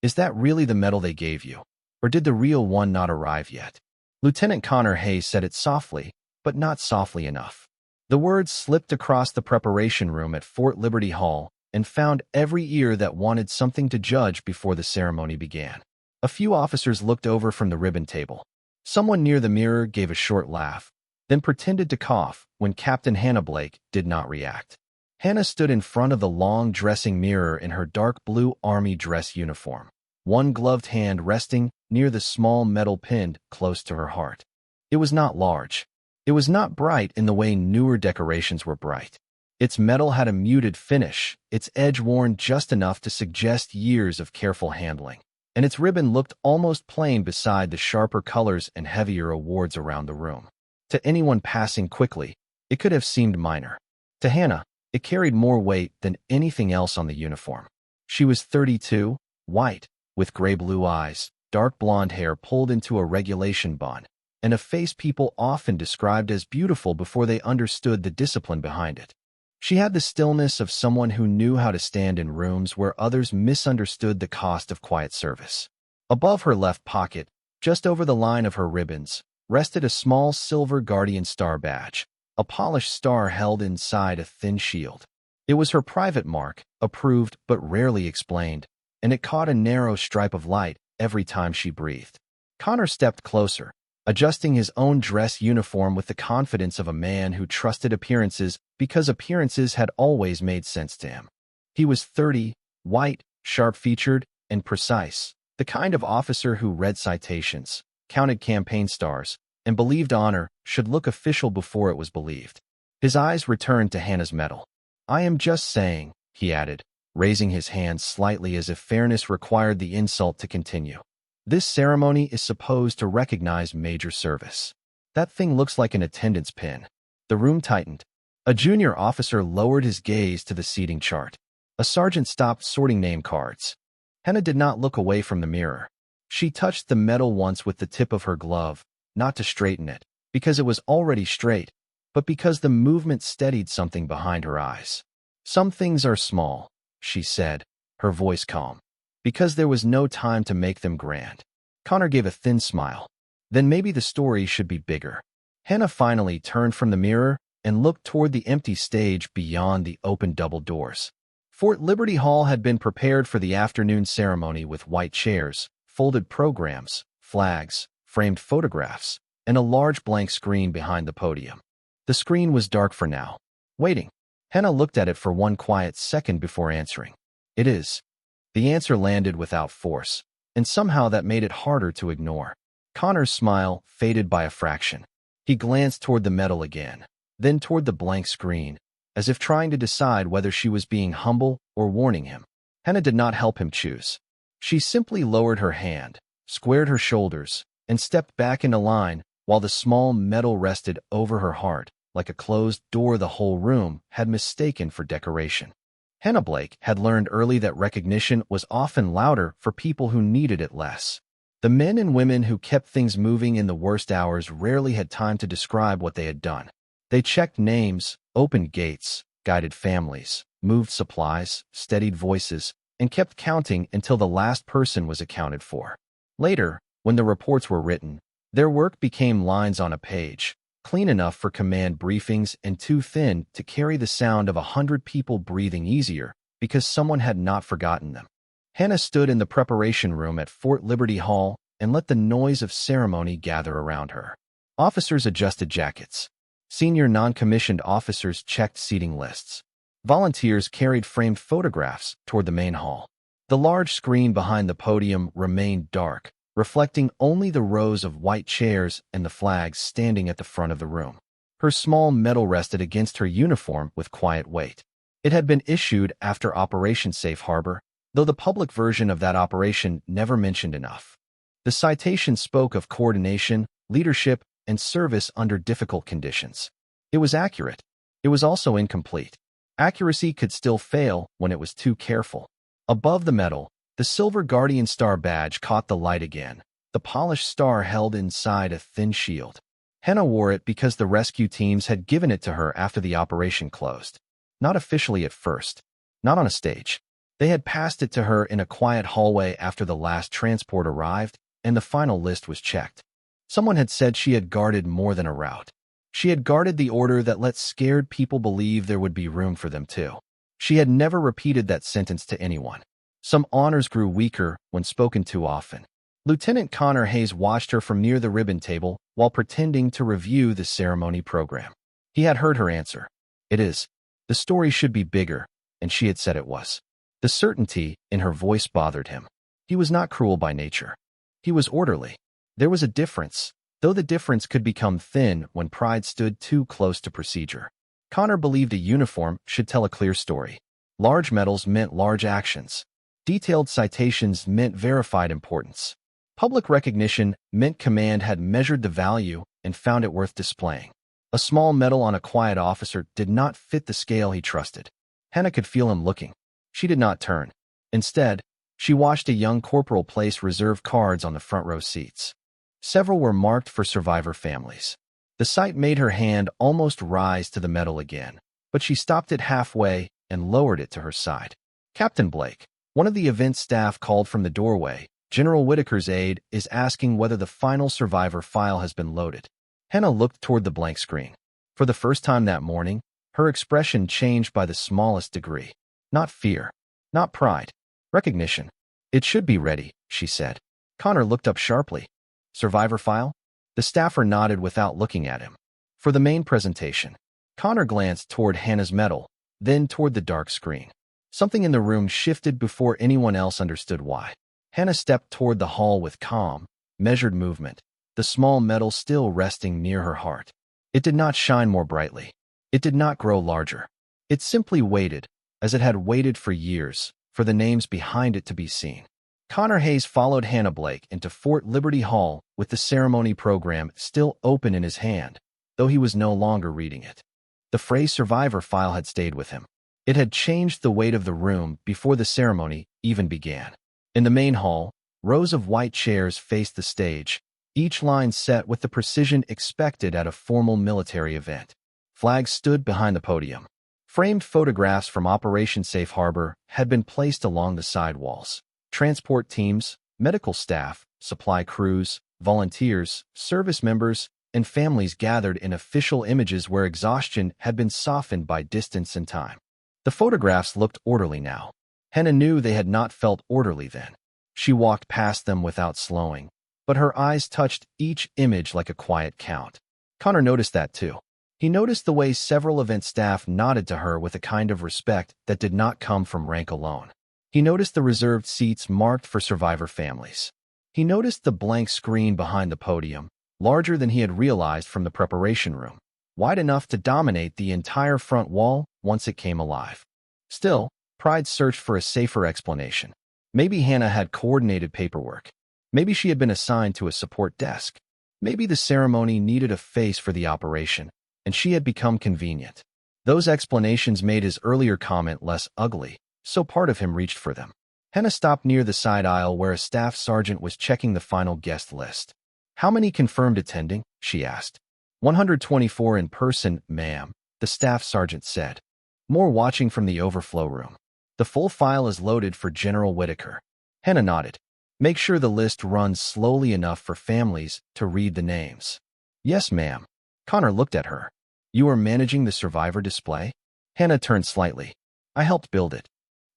Is that really the medal they gave you? Or did the real one not arrive yet? Lieutenant Connor Hayes said it softly, but not softly enough. The words slipped across the preparation room at Fort Liberty Hall and found every ear that wanted something to judge before the ceremony began. A few officers looked over from the ribbon table. Someone near the mirror gave a short laugh, then pretended to cough when Captain Hannah Blake did not react. Hannah stood in front of the long dressing mirror in her dark blue army dress uniform, one gloved hand resting near the small metal pin close to her heart. It was not large. It was not bright in the way newer decorations were bright. Its metal had a muted finish, its edge worn just enough to suggest years of careful handling, and its ribbon looked almost plain beside the sharper colors and heavier awards around the room. To anyone passing quickly, it could have seemed minor. To Hannah, it carried more weight than anything else on the uniform. She was 32, white, with gray-blue eyes, dark blonde hair pulled into a regulation bun, and a face people often described as beautiful before they understood the discipline behind it. She had the stillness of someone who knew how to stand in rooms where others misunderstood the cost of quiet service. Above her left pocket, just over the line of her ribbons, rested a small silver Guardian Star badge, a polished star held inside a thin shield. It was her private mark, approved but rarely explained, and it caught a narrow stripe of light every time she breathed. Connor stepped closer, adjusting his own dress uniform with the confidence of a man who trusted appearances because appearances had always made sense to him. He was 30, white, sharp-featured, and precise, the kind of officer who read citations, counted campaign stars, and believed honor should look official before it was believed. His eyes returned to Hannah's medal. "I am just saying," he added, raising his hand slightly as if fairness required the insult to continue. "This ceremony is supposed to recognize major service. That thing looks like an attendance pin." The room tightened. A junior officer lowered his gaze to the seating chart. A sergeant stopped sorting name cards. Hannah did not look away from the mirror. She touched the medal once with the tip of her glove, not to straighten it, because it was already straight, but because the movement steadied something behind her eyes. "Some things are small," she said, her voice calm, "because there was no time to make them grand." Connor gave a thin smile. Then maybe the story should be bigger. Hannah finally turned from the mirror and looked toward the empty stage beyond the open double doors. Fort Liberty Hall had been prepared for the afternoon ceremony with white chairs, folded programs, flags, framed photographs, and a large blank screen behind the podium. The screen was dark for now. Waiting. Hannah looked at it for one quiet second before answering. "It is." The answer landed without force, and somehow that made it harder to ignore. Connor's smile faded by a fraction. He glanced toward the medal again, then toward the blank screen, as if trying to decide whether she was being humble or warning him. Hannah did not help him choose. She simply lowered her hand, squared her shoulders, and stepped back into line while the small medal rested over her heart, like a closed door the whole room had mistaken for decoration. Hannah Blake had learned early that recognition was often louder for people who needed it less. The men and women who kept things moving in the worst hours rarely had time to describe what they had done. They checked names, opened gates, guided families, moved supplies, steadied voices, and kept counting until the last person was accounted for. Later, when the reports were written, their work became lines on a page, clean enough for command briefings and too thin to carry the sound of 100 people breathing easier because someone had not forgotten them. Hannah stood in the preparation room at Fort Liberty Hall and let the noise of ceremony gather around her. Officers adjusted jackets. Senior non-commissioned officers checked seating lists. Volunteers carried framed photographs toward the main hall. The large screen behind the podium remained dark, reflecting only the rows of white chairs and the flags standing at the front of the room. Her small medal rested against her uniform with quiet weight. It had been issued after Operation Safe Harbor, though the public version of that operation never mentioned enough. The citation spoke of coordination, leadership, and service under difficult conditions. It was accurate. It was also incomplete. Accuracy could still fail when it was too careful. Above the medal, the silver Guardian Star badge caught the light again, the polished star held inside a thin shield. Hannah wore it because the rescue teams had given it to her after the operation closed. Not officially at first. Not on a stage. They had passed it to her in a quiet hallway after the last transport arrived, and the final list was checked. Someone had said she had guarded more than a route. She had guarded the order that let scared people believe there would be room for them too. She had never repeated that sentence to anyone. Some honors grew weaker when spoken too often. Lieutenant Connor Hayes watched her from near the ribbon table while pretending to review the ceremony program. He had heard her answer. It is. The story should be bigger, and she had said it was. The certainty in her voice bothered him. He was not cruel by nature. He was orderly. There was a difference, though the difference could become thin when pride stood too close to procedure. Connor believed a uniform should tell a clear story. Large medals meant large actions. Detailed citations meant verified importance. Public recognition meant command had measured the value and found it worth displaying. A small medal on a quiet officer did not fit the scale he trusted. Hannah could feel him looking. She did not turn. Instead, she watched a young corporal place reserved cards on the front row seats. Several were marked for survivor families. The sight made her hand almost rise to the medal again, but she stopped it halfway and lowered it to her side. Captain Blake, one of the event staff, called from the doorway. General Whitaker's aide is asking whether the final survivor file has been loaded. Hannah looked toward the blank screen. For the first time that morning, her expression changed by the smallest degree. Not fear. Not pride. Recognition. It should be ready, she said. Connor looked up sharply. Survivor file? The staffer nodded without looking at him. For the main presentation. Connor glanced toward Hannah's medal, then toward the dark screen. Something in the room shifted before anyone else understood why. Hannah stepped toward the hall with calm, measured movement, the small medal still resting near her heart. It did not shine more brightly. It did not grow larger. It simply waited, as it had waited for years, for the names behind it to be seen. Connor Hayes followed Hannah Blake into Fort Liberty Hall with the ceremony program still open in his hand, though he was no longer reading it. The phrase survivor file had stayed with him. It had changed the weight of the room before the ceremony even began. In the main hall, rows of white chairs faced the stage, each line set with the precision expected at a formal military event. Flags stood behind the podium. Framed photographs from Operation Safe Harbor had been placed along the side walls. Transport teams, medical staff, supply crews, volunteers, service members, and families gathered in official images where exhaustion had been softened by distance and time. The photographs looked orderly now. Hannah knew they had not felt orderly then. She walked past them without slowing, but her eyes touched each image like a quiet count. Connor noticed that too. He noticed the way several event staff nodded to her with a kind of respect that did not come from rank alone. He noticed the reserved seats marked for survivor families. He noticed the blank screen behind the podium, larger than he had realized from the preparation room, wide enough to dominate the entire front wall once it came alive. Still, pride searched for a safer explanation. Maybe Hannah had coordinated paperwork. Maybe she had been assigned to a support desk. Maybe the ceremony needed a face for the operation, and she had become convenient. Those explanations made his earlier comment less ugly, so part of him reached for them. Hannah stopped near the side aisle where a staff sergeant was checking the final guest list. How many confirmed attending? She asked. 124 in person, ma'am, the staff sergeant said. More watching from the overflow room. The full file is loaded for General Whitaker. Hannah nodded. Make sure the list runs slowly enough for families to read the names. Yes, ma'am. Connor looked at her. You are managing the survivor display? Hannah turned slightly. I helped build it.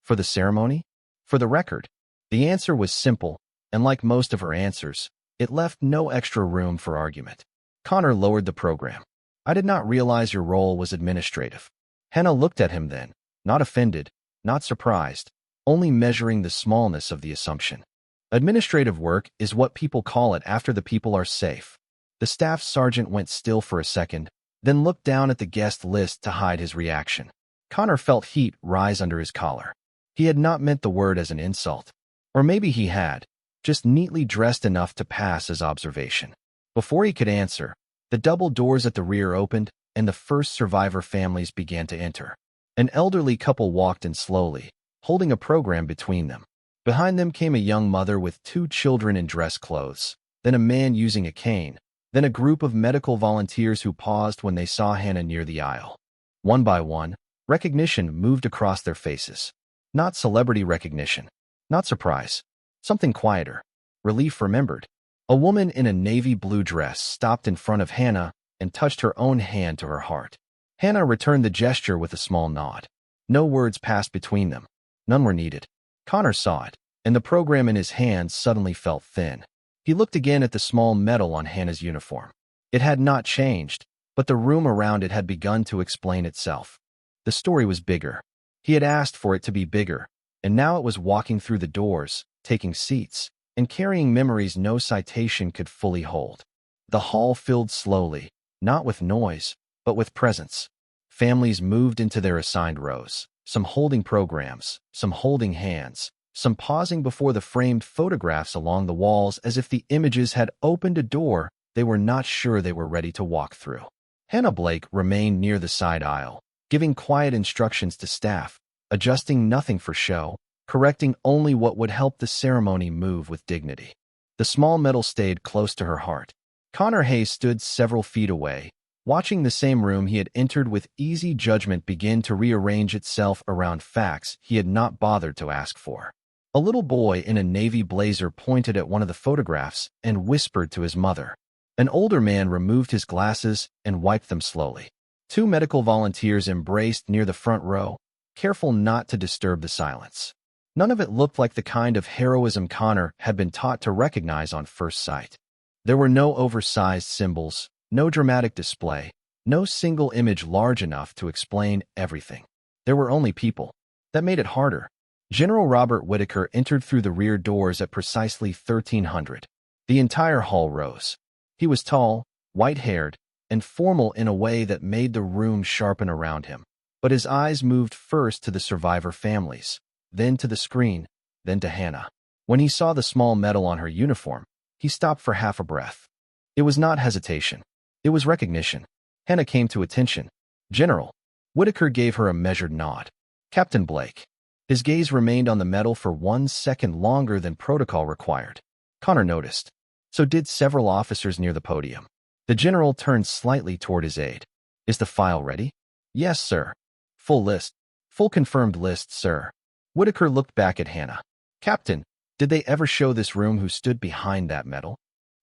For the ceremony? For the record? The answer was simple, and like most of her answers, it left no extra room for argument. Connor lowered the program. I did not realize your role was administrative. Hannah looked at him then, not offended, not surprised, only measuring the smallness of the assumption. Administrative work is what people call it after the people are safe. The staff sergeant went still for a second, then looked down at the guest list to hide his reaction. Connor felt heat rise under his collar. He had not meant the word as an insult. Or maybe he had, just neatly dressed enough to pass as observation. Before he could answer, the double doors at the rear opened, and the first survivor families began to enter. An elderly couple walked in slowly, holding a program between them. Behind them came a young mother with 2 children in dress clothes, then a man using a cane, then a group of medical volunteers who paused when they saw Hannah near the aisle. One by one, recognition moved across their faces. Not celebrity recognition. Not surprise. Something quieter. Relief remembered. A woman in a navy blue dress stopped in front of Hannah and touched her own hand to her heart. Hannah returned the gesture with a small nod. No words passed between them. None were needed. Connor saw it, and the program in his hands suddenly felt thin. He looked again at the small medal on Hannah's uniform. It had not changed, but the room around it had begun to explain itself. The story was bigger. He had asked for it to be bigger, and now it was walking through the doors, taking seats, and carrying memories no citation could fully hold. The hall filled slowly, not with noise, but with presence. Families moved into their assigned rows, some holding programs, some holding hands, some pausing before the framed photographs along the walls as if the images had opened a door they were not sure they were ready to walk through. Hannah Blake remained near the side aisle, giving quiet instructions to staff, adjusting nothing for show, correcting only what would help the ceremony move with dignity. The small medal stayed close to her heart. Connor Hayes stood several feet away, watching the same room he had entered with easy judgment begin to rearrange itself around facts he had not bothered to ask for. A little boy in a navy blazer pointed at one of the photographs and whispered to his mother. An older man removed his glasses and wiped them slowly. Two medical volunteers embraced near the front row, careful not to disturb the silence. None of it looked like the kind of heroism Connor had been taught to recognize on first sight. There were no oversized symbols, no dramatic display, no single image large enough to explain everything. There were only people. That made it harder. General Robert Whitaker entered through the rear doors at precisely 1300. The entire hall rose. He was tall, white-haired, and formal in a way that made the room sharpen around him. But his eyes moved first to the survivor families, then to the screen, then to Hannah. When he saw the small medal on her uniform, he stopped for half a breath. It was not hesitation. It was recognition. Hannah came to attention. "General." Whitaker gave her a measured nod. "Captain Blake." His gaze remained on the medal for 1 second longer than protocol required. Connor noticed. So did several officers near the podium. The general turned slightly toward his aide. "Is the file ready?" "Yes, sir." "Full list." "Full confirmed list, sir." Whitaker looked back at Hannah. "Captain, did they ever show this room who stood behind that medal?"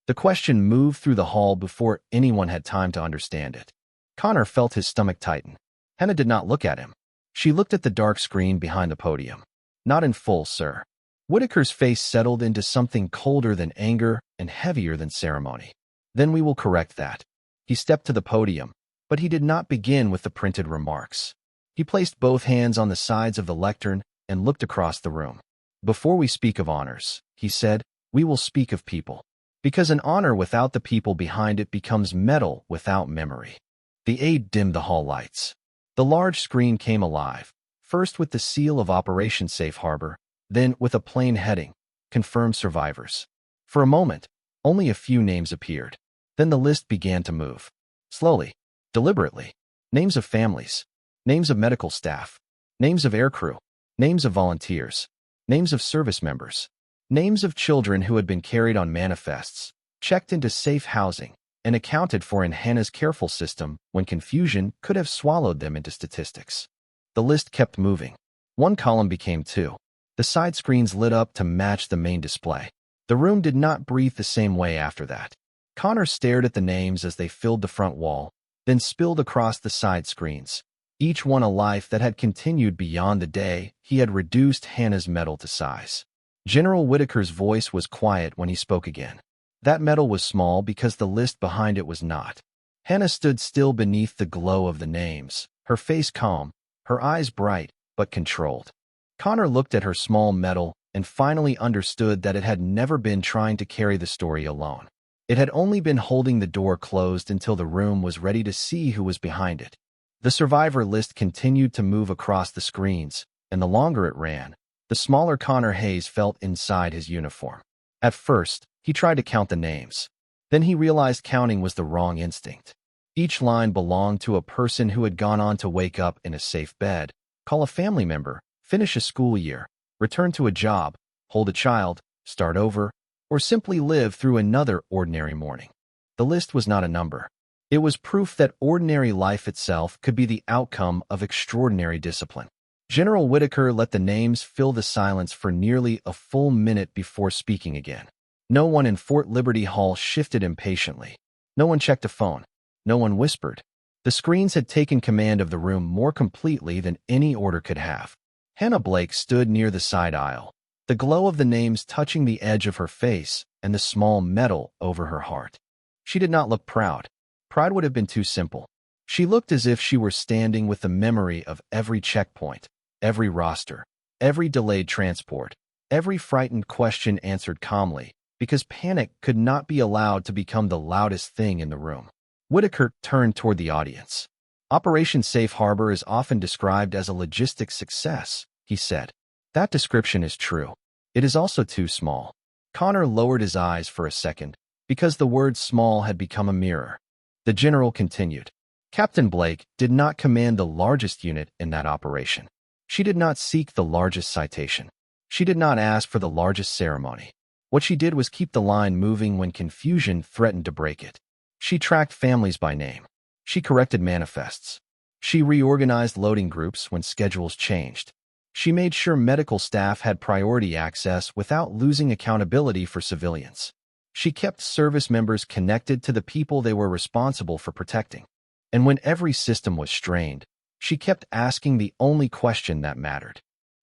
The question moved through the hall before anyone had time to understand it. Connor felt his stomach tighten. Hannah did not look at him. She looked at the dark screen behind the podium. "Not in full, sir." Whitaker's face settled into something colder than anger and heavier than ceremony. "Then we will correct that." He stepped to the podium, but he did not begin with the printed remarks. He placed both hands on the sides of the lectern and looked across the room. "Before we speak of honors," he said, "we will speak of people. Because an honor without the people behind it becomes metal without memory." The aide dimmed the hall lights. The large screen came alive, first with the seal of Operation Safe Harbor, then with a plain heading, "Confirmed Survivors." For a moment, only a few names appeared. Then the list began to move. Slowly, deliberately. Names of families, names of medical staff, names of aircrew, names of volunteers, names of service members, names of children who had been carried on manifests, checked into safe housing, and accounted for in Hannah's careful system when confusion could have swallowed them into statistics. The list kept moving. One column became two. The side screens lit up to match the main display. The room did not breathe the same way after that. Connor stared at the names as they filled the front wall, then spilled across the side screens, each one a life that had continued beyond the day he had reduced Hannah's medal to size. General Whitaker's voice was quiet when he spoke again. That medal was small because the list behind it was not. Hannah stood still beneath the glow of the names, her face calm, her eyes bright, but controlled. Connor looked at her small medal and finally understood that it had never been trying to carry the story alone. It had only been holding the door closed until the room was ready to see who was behind it. The survivor list continued to move across the screens, and the longer it ran, the smaller Connor Hayes felt inside his uniform. At first, he tried to count the names. Then he realized counting was the wrong instinct. Each line belonged to a person who had gone on to wake up in a safe bed, call a family member, finish a school year, return to a job, hold a child, start over, or simply live through another ordinary morning. The list was not a number. It was proof that ordinary life itself could be the outcome of extraordinary discipline. General Whitaker let the names fill the silence for nearly a full minute before speaking again. No one in Fort Liberty Hall shifted impatiently. No one checked a phone. No one whispered. The screens had taken command of the room more completely than any order could have. Hannah Blake stood near the side aisle, the glow of the names touching the edge of her face and the small medal over her heart. She did not look proud. Pride would have been too simple. She looked as if she were standing with the memory of every checkpoint, every roster, every delayed transport, every frightened question answered calmly, because panic could not be allowed to become the loudest thing in the room. Whitaker turned toward the audience. Operation Safe Harbor is often described as a logistic success, he said. That description is true. It is also too small. Connor lowered his eyes for a second, because the word small had become a mirror. The general continued. Captain Blake did not command the largest unit in that operation. She did not seek the largest citation. She did not ask for the largest ceremony. What she did was keep the line moving when confusion threatened to break it. She tracked families by name. She corrected manifests. She reorganized loading groups when schedules changed. She made sure medical staff had priority access without losing accountability for civilians. She kept service members connected to the people they were responsible for protecting. And when every system was strained, she kept asking the only question that mattered.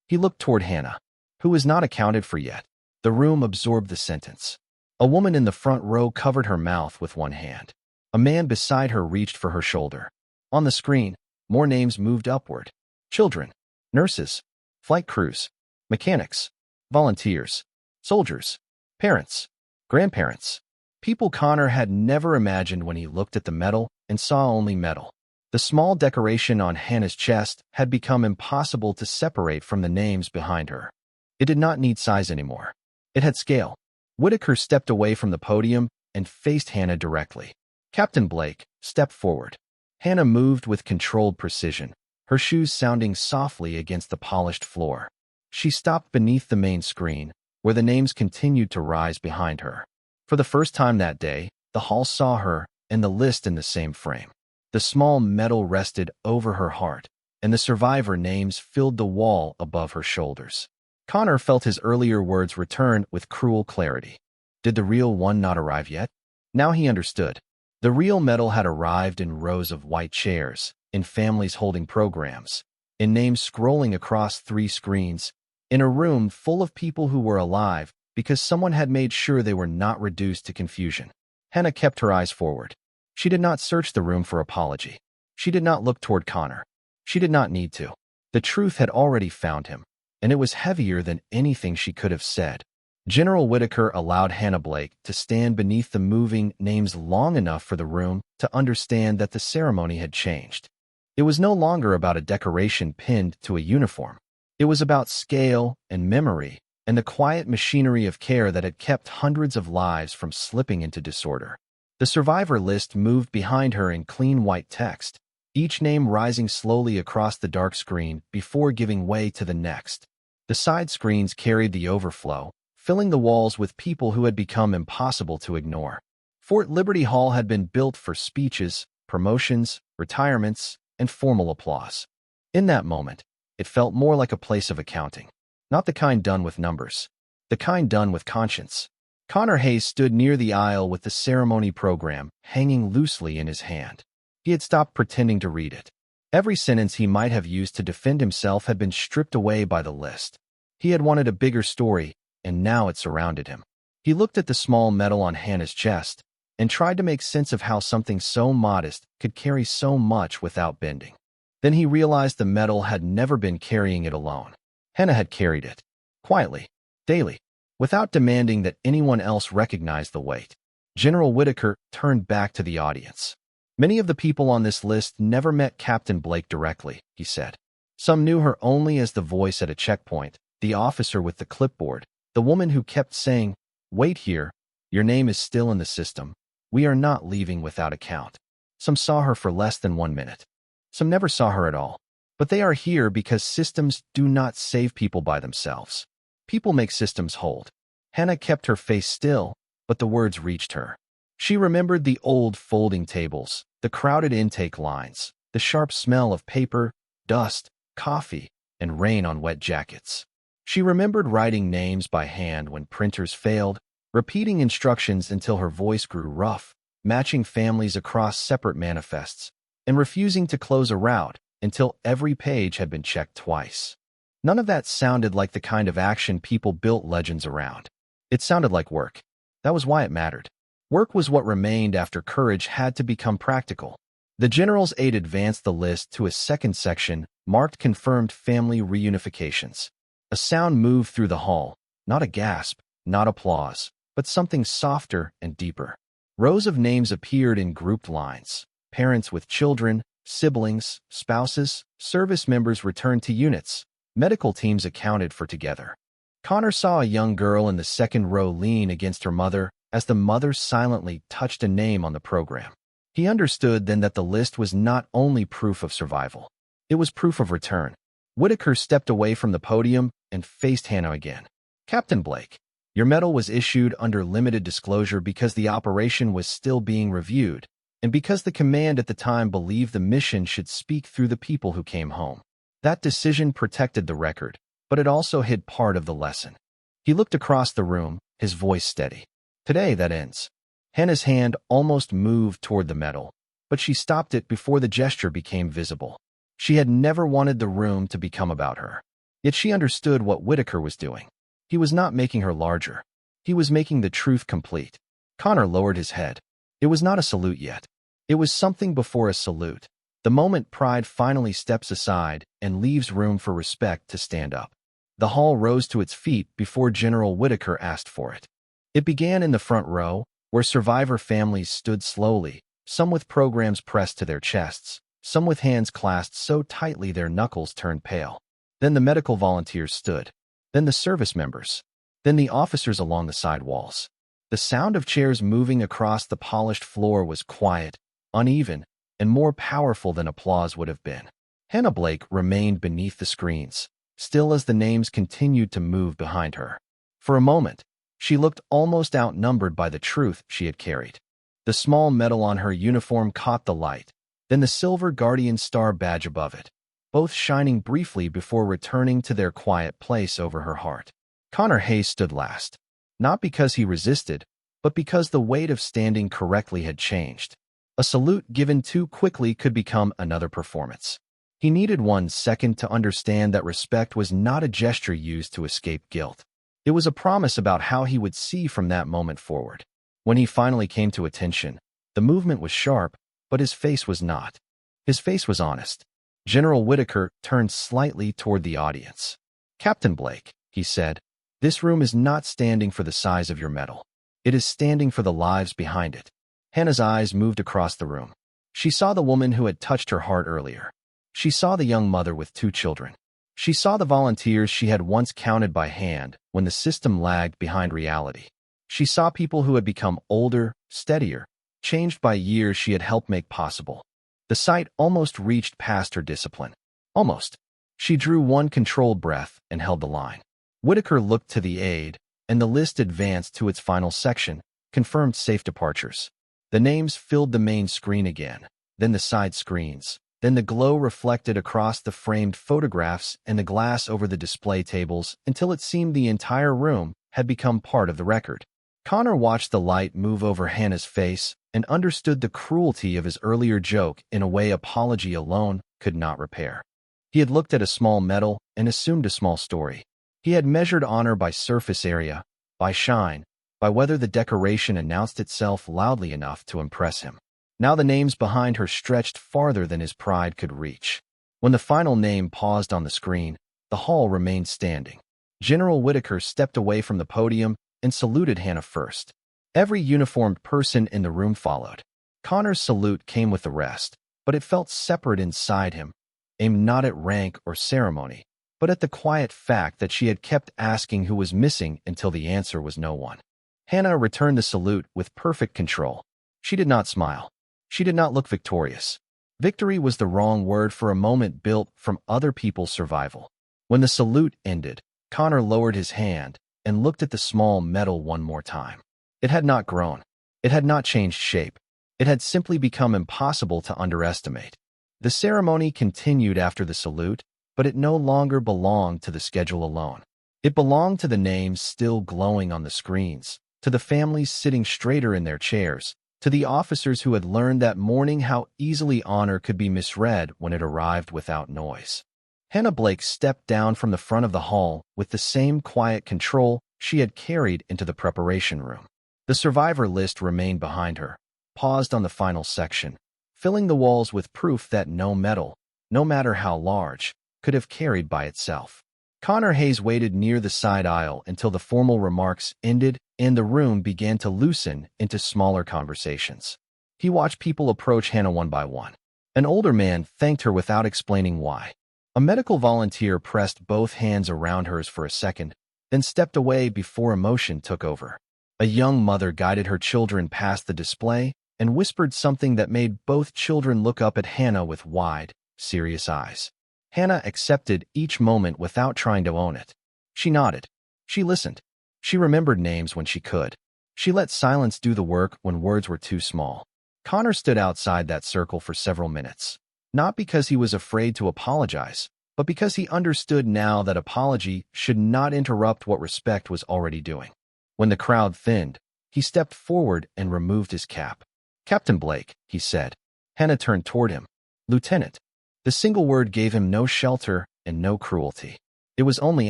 He looked toward Hannah, who was not accounted for yet. The room absorbed the sentence. A woman in the front row covered her mouth with one hand. A man beside her reached for her shoulder. On the screen, more names moved upward. Children, nurses, flight crews, mechanics, volunteers, soldiers, parents, grandparents. People Connor had never imagined when he looked at the medal and saw only metal. The small decoration on Hannah's chest had become impossible to separate from the names behind her. It did not need size anymore. It had scale. Whitaker stepped away from the podium and faced Hannah directly. Captain Blake stepped forward. Hannah moved with controlled precision, her shoes sounding softly against the polished floor. She stopped beneath the main screen, where the names continued to rise behind her. For the first time that day, the hall saw her and the list in the same frame. The small medal rested over her heart, and the survivor names filled the wall above her shoulders. Connor felt his earlier words return with cruel clarity. Did the real one not arrive yet? Now he understood. The real medal had arrived in rows of white chairs, in families holding programs, in names scrolling across 3 screens, in a room full of people who were alive because someone had made sure they were not reduced to confusion. Hannah kept her eyes forward. She did not search the room for apology. She did not look toward Connor. She did not need to. The truth had already found him, and it was heavier than anything she could have said. General Whitaker allowed Hannah Blake to stand beneath the moving names long enough for the room to understand that the ceremony had changed. It was no longer about a decoration pinned to a uniform. It was about scale and memory and the quiet machinery of care that had kept hundreds of lives from slipping into disorder. The survivor list moved behind her in clean white text, each name rising slowly across the dark screen before giving way to the next. The side screens carried the overflow, filling the walls with people who had become impossible to ignore. Fort Liberty Hall had been built for speeches, promotions, retirements, and formal applause. In that moment, it felt more like a place of accounting. Not the kind done with numbers. The kind done with conscience. Connor Hayes stood near the aisle with the ceremony program hanging loosely in his hand. He had stopped pretending to read it. Every sentence he might have used to defend himself had been stripped away by the list. He had wanted a bigger story, and now it surrounded him. He looked at the small medal on Hannah's chest and tried to make sense of how something so modest could carry so much without bending. Then he realized the medal had never been carrying it alone. Hannah had carried it, quietly, daily, without demanding that anyone else recognize the weight. General Whitaker turned back to the audience. Many of the people on this list never met Captain Blake directly, he said. Some knew her only as the voice at a checkpoint, the officer with the clipboard, the woman who kept saying, "Wait here, your name is still in the system. We are not leaving without a count." Some saw her for less than 1 minute. Some never saw her at all. But they are here because systems do not save people by themselves. People make systems hold. Hannah kept her face still, but the words reached her. She remembered the old folding tables, the crowded intake lines, the sharp smell of paper, dust, coffee, and rain on wet jackets. She remembered writing names by hand when printers failed, repeating instructions until her voice grew rough, matching families across separate manifests, and refusing to close a route until every page had been checked twice. None of that sounded like the kind of action people built legends around. It sounded like work. That was why it mattered. Work was what remained after courage had to become practical. The general's aide advanced the list to a second section, marked confirmed family reunifications. A sound moved through the hall, not a gasp, not applause, but something softer and deeper. Rows of names appeared in grouped lines. Parents with children, siblings, spouses, service members returned to units. Medical teams accounted for together. Connor saw a young girl in the second row lean against her mother as the mother silently touched a name on the program. He understood then that the list was not only proof of survival. It was proof of return. Whitaker stepped away from the podium and faced Hannah again. "Captain Blake, your medal was issued under limited disclosure because the operation was still being reviewed, and because the command at the time believed the mission should speak through the people who came home. That decision protected the record, but it also hid part of the lesson." He looked across the room, his voice steady. "Today that ends." Hannah's hand almost moved toward the medal, but she stopped it before the gesture became visible. She had never wanted the room to become about her. Yet she understood what Whitaker was doing. He was not making her larger. He was making the truth complete. Connor lowered his head. It was not a salute yet. It was something before a salute. The moment pride finally steps aside and leaves room for respect to stand up. The hall rose to its feet before General Whitaker asked for it. It began in the front row, where survivor families stood slowly, some with programs pressed to their chests, some with hands clasped so tightly their knuckles turned pale. Then the medical volunteers stood. Then the service members. Then the officers along the side walls. The sound of chairs moving across the polished floor was quiet, uneven, and more powerful than applause would have been. Hannah Blake remained beneath the screens, still as the names continued to move behind her. For a moment, she looked almost outnumbered by the truth she had carried. The small medal on her uniform caught the light, then the silver Guardian Star badge above it, both shining briefly before returning to their quiet place over her heart. Connor Hayes stood last, not because he resisted, but because the weight of standing correctly had changed. A salute given too quickly could become another performance. He needed 1 second to understand that respect was not a gesture used to escape guilt. It was a promise about how he would see from that moment forward. When he finally came to attention, the movement was sharp, but his face was not. His face was honest. General Whitaker turned slightly toward the audience. "Captain Blake," he said, "this room is not standing for the size of your medal. It is standing for the lives behind it." Hannah's eyes moved across the room. She saw the woman who had touched her heart earlier. She saw the young mother with 2 children. She saw the volunteers she had once counted by hand when the system lagged behind reality. She saw people who had become older, steadier, changed by years she had helped make possible. The sight almost reached past her discipline. Almost. She drew one controlled breath and held the line. Whitaker looked to the aide, and the list advanced to its final section, confirmed safe departures. The names filled the main screen again, then the side screens, then the glow reflected across the framed photographs and the glass over the display tables until it seemed the entire room had become part of the record. Connor watched the light move over Hannah's face and understood the cruelty of his earlier joke in a way apology alone could not repair. He had looked at a small medal and assumed a small story. He had measured honor by surface area, by shine, by whether the decoration announced itself loudly enough to impress him. Now the names behind her stretched farther than his pride could reach. When the final name paused on the screen, the hall remained standing. General Whitaker stepped away from the podium and saluted Hannah first. Every uniformed person in the room followed. Connor's salute came with the rest, but it felt separate inside him, aimed not at rank or ceremony, but at the quiet fact that she had kept asking who was missing until the answer was no one. Hannah returned the salute with perfect control. She did not smile. She did not look victorious. Victory was the wrong word for a moment built from other people's survival. When the salute ended, Connor lowered his hand and looked at the small medal one more time. It had not grown. It had not changed shape. It had simply become impossible to underestimate. The ceremony continued after the salute, but it no longer belonged to the schedule alone. It belonged to the names still glowing on the screens, to the families sitting straighter in their chairs, to the officers who had learned that morning how easily honor could be misread when it arrived without noise. Hannah Blake stepped down from the front of the hall with the same quiet control she had carried into the preparation room. The survivor list remained behind her, paused on the final section, filling the walls with proof that no medal, no matter how large, could have carried by itself. Connor Hayes waited near the side aisle until the formal remarks ended and the room began to loosen into smaller conversations. He watched people approach Hannah one by one. An older man thanked her without explaining why. A medical volunteer pressed both hands around hers for a second, then stepped away before emotion took over. A young mother guided her children past the display and whispered something that made both children look up at Hannah with wide, serious eyes. Hannah accepted each moment without trying to own it. She nodded. She listened. She remembered names when she could. She let silence do the work when words were too small. Connor stood outside that circle for several minutes, not because he was afraid to apologize, but because he understood now that apology should not interrupt what respect was already doing. When the crowd thinned, he stepped forward and removed his cap. "Captain Blake," he said. Hannah turned toward him. "Lieutenant." The single word gave him no shelter and no cruelty. It was only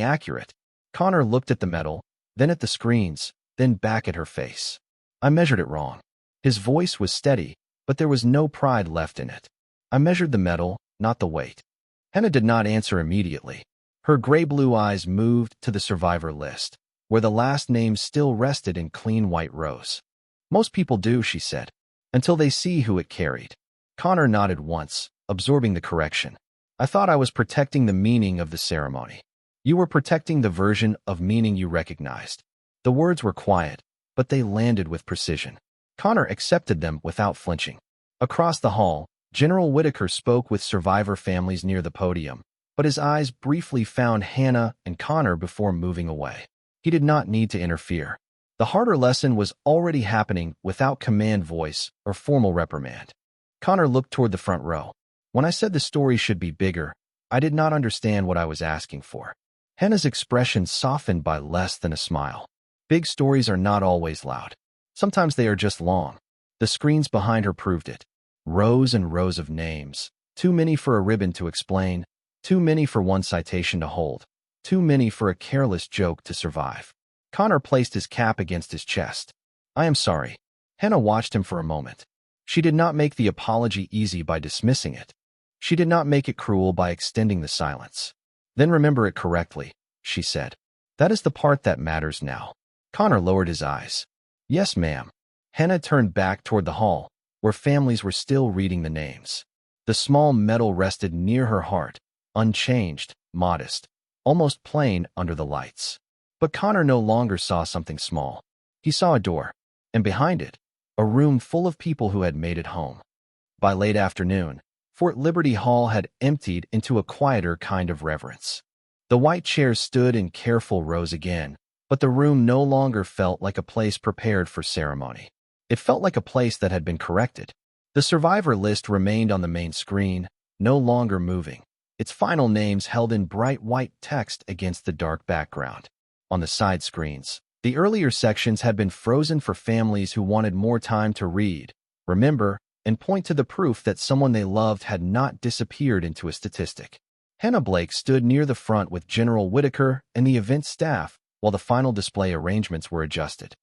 accurate. Connor looked at the medal, then at the screens, then back at her face. "I measured it wrong." His voice was steady, but there was no pride left in it. "I measured the medal, not the weight." Hannah did not answer immediately. Her gray-blue eyes moved to the survivor list, where the last names still rested in clean white rows. "Most people do," she said, "until they see who it carried." Connor nodded once, absorbing the correction. "I thought I was protecting the meaning of the ceremony." "You were protecting the version of meaning you recognized." The words were quiet, but they landed with precision. Connor accepted them without flinching. Across the hall, General Whitaker spoke with survivor families near the podium, but his eyes briefly found Hannah and Connor before moving away. He did not need to interfere. The harder lesson was already happening without command voice or formal reprimand. Connor looked toward the front row. "When I said the story should be bigger, I did not understand what I was asking for." Hannah's expression softened by less than a smile. Big stories are not always loud. Sometimes they are just long. The screens behind her proved it. Rows and rows of names. Too many for a ribbon to explain. Too many for one citation to hold. Too many for a careless joke to survive. Connor placed his cap against his chest. "I am sorry." Hannah watched him for a moment. She did not make the apology easy by dismissing it. She did not make it cruel by extending the silence. "Then remember it correctly," she said. "That is the part that matters now." Connor lowered his eyes. "Yes, ma'am." Hannah turned back toward the hall, where families were still reading the names. The small medal rested near her heart, unchanged, modest, almost plain under the lights. But Connor no longer saw something small. He saw a door, and behind it, a room full of people who had made it home. By late afternoon, Fort Liberty Hall had emptied into a quieter kind of reverence. The white chairs stood in careful rows again, but the room no longer felt like a place prepared for ceremony. It felt like a place that had been corrected. The survivor list remained on the main screen, no longer moving, its final names held in bright white text against the dark background. On the side screens, the earlier sections had been frozen for families who wanted more time to read, remember, and point to the proof that someone they loved had not disappeared into a statistic. Hannah Blake stood near the front with General Whitaker and the event staff while the final display arrangements were adjusted.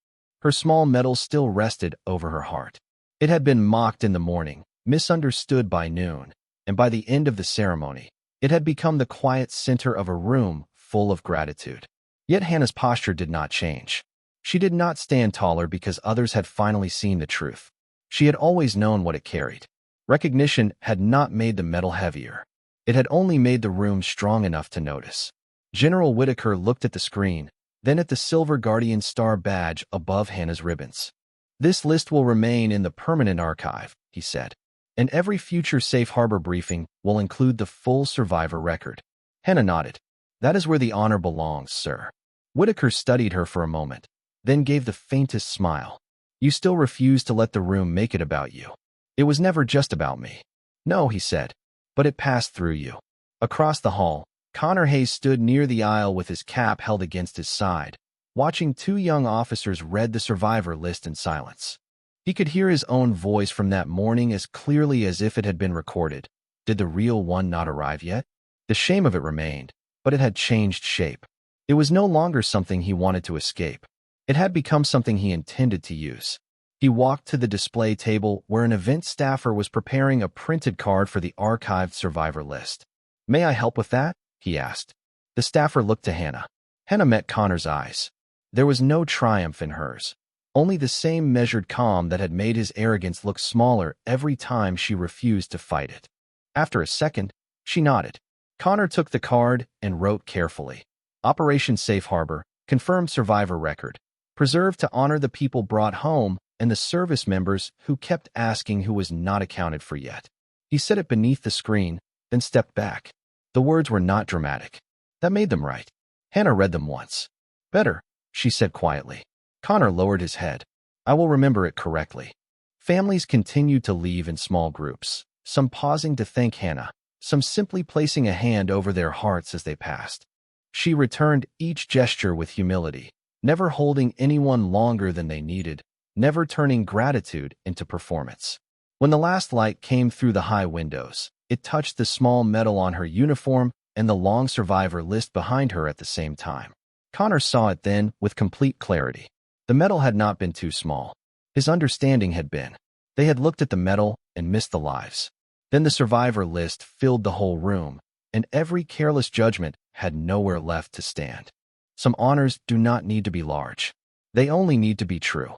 Her small medal still rested over her heart. It had been mocked in the morning, misunderstood by noon, and by the end of the ceremony, it had become the quiet center of a room full of gratitude. Yet Hannah's posture did not change. She did not stand taller because others had finally seen the truth. She had always known what it carried. Recognition had not made the medal heavier. It had only made the room strong enough to notice. General Whitaker looked at the screen, then at the Silver Guardian Star badge above Hannah's ribbons. "This list will remain in the permanent archive," he said, "and every future safe harbor briefing will include the full survivor record." Hannah nodded. "That is where the honor belongs, sir." Whitaker studied her for a moment, then gave the faintest smile. "You still refuse to let the room make it about you." "It was never just about me." "No," he said, "but it passed through you." Across the hall, Connor Hayes stood near the aisle with his cap held against his side, watching two young officers read the survivor list in silence. He could hear his own voice from that morning as clearly as if it had been recorded. Did the real one not arrive yet? The shame of it remained, but it had changed shape. It was no longer something he wanted to escape. It had become something he intended to use. He walked to the display table where an event staffer was preparing a printed card for the archived survivor list. "May I help with that?" he asked. The staffer looked to Hannah. Hannah met Connor's eyes. There was no triumph in hers, only the same measured calm that had made his arrogance look smaller every time she refused to fight it. After a second, she nodded. Connor took the card and wrote carefully. Operation Safe Harbor, confirmed survivor record, preserved to honor the people brought home and the service members who kept asking who was not accounted for yet. He set it beneath the screen, then stepped back. The words were not dramatic. That made them right. Hannah read them once. "Better," she said quietly. Connor lowered his head. "I will remember it correctly." Families continued to leave in small groups, some pausing to thank Hannah, some simply placing a hand over their hearts as they passed. She returned each gesture with humility, never holding anyone longer than they needed, never turning gratitude into performance. When the last light came through the high windows, it touched the small medal on her uniform and the long survivor list behind her at the same time. Connor saw it then with complete clarity. The medal had not been too small. His understanding had been. They had looked at the medal and missed the lives. Then the survivor list filled the whole room, and every careless judgment had nowhere left to stand. Some honors do not need to be large. They only need to be true.